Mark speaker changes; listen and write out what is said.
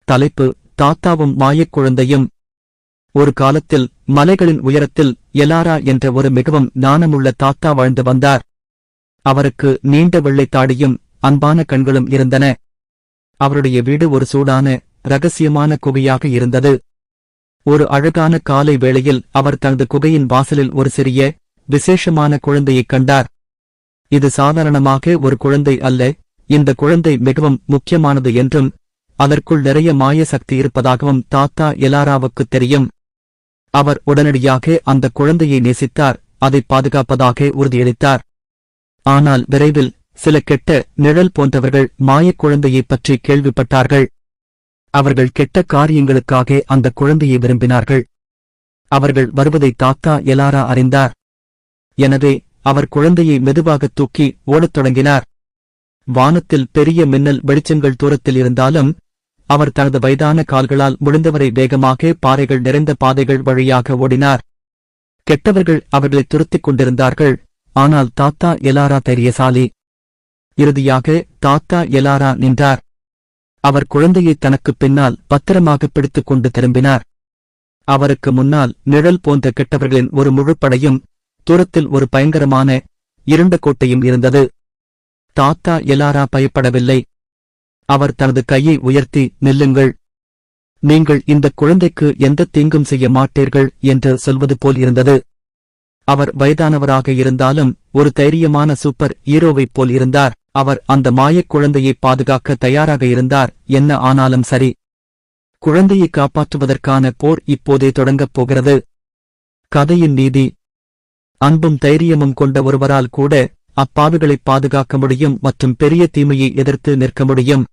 Speaker 1: தலைப்பு: தாத்தாவும் மாயக் குழந்தையும். ஒரு காலத்தில் மலைகளின் உயரத்தில் எலாரா என்ற ஒரு மிகவும் ஞானமுள்ள தாத்தா வாழ்ந்து வந்தார். அவருக்கு நீண்ட வெள்ளைத் தாடியும் அன்பான கண்களும் இருந்தன. அவருடைய வீடு ஒரு சூடான, இரகசியமான குகையாக இருந்தது. ஒரு அழகான காலை வேளையில் அவர் தனது குகையின் வாசலில் ஒரு சிறிய, விசேஷமான குழந்தையைக் கண்டார். இது சாதாரணமாக ஒரு குழந்தை அல்ல, இந்த குழந்தை மிகவும் முக்கியமானது என்றும் அதற்குள் நிறைய மாய சக்தி இருப்பதாகவும் தாத்தா எலாராவுக்குத் தெரியும். அவர் உடனடியாக அந்த குழந்தையை நேசித்தார், அதை பாதுகாப்பதாக உறுதியளித்தார். ஆனால் விரைவில் சில கெட்ட நிழல் போன்றவர்கள் மாயக் குழந்தையைப் பற்றி கேள்விப்பட்டார்கள். அவர்கள் கெட்ட காரியங்களுக்காக அந்த குழந்தையை விரும்பினார்கள். அவர்கள் வருவதை தாத்தா எலாரா அறிந்தார். எனவே அவர் குழந்தையை மெதுவாகத் தூக்கி ஓடத் தொடங்கினார். வானத்தில் பெரிய மின்னல் வெளிச்சங்கள் தூரத்தில் இருந்தாலும் அவர் தனது வயதான கால்களால் முடிந்தவரை வேகமாக பாறைகள் நிறைந்த பாதைகள் வழியாக ஓடினார். கெட்டவர்கள் அவர்களை துரத்திக் கொண்டிருந்தார்கள், ஆனால் தாத்தா எலாரா தைரியசாலி. இறுதியாக தாத்தா எலாரா நின்றார். அவர் குழந்தையை தனக்குப் பின்னால் பத்திரமாக பிடித்துக் கொண்டு திரும்பினார். அவருக்கு முன்னால் நிழல் போன்ற கெட்டவர்களின் ஒரு முழுப்படையும், தூரத்தில் ஒரு பயங்கரமான இருண்ட கோட்டையும் இருந்தது. தாத்தா எலாரா பயப்படவில்லை. அவர் தனது கையை உயர்த்தி, நில்லுங்கள், நீங்கள் இந்த குழந்தைக்கு எந்த தீங்கும் செய்ய மாட்டீர்கள் என்று சொல்வது போல் இருந்தது. அவர் வயதானவராக இருந்தாலும் ஒரு தைரியமான சூப்பர் ஹீரோவைப் போல் இருந்தார். அவர் அந்த மாயக் குழந்தையை பாதுகாக்க தயாராக இருந்தார். என்ன ஆனாலும் சரி, குழந்தையை காப்பாற்றுவதற்கான போர் இப்போதே தொடங்கப் போகிறது. கதையின் நீதி: அன்பும் தைரியமும் கொண்ட ஒருவரால் கூட அப்பாவிகளைப் பாதுகாக்க முடியும் மற்றும் பெரிய தீமையை எதிர்த்து நிற்க முடியும்.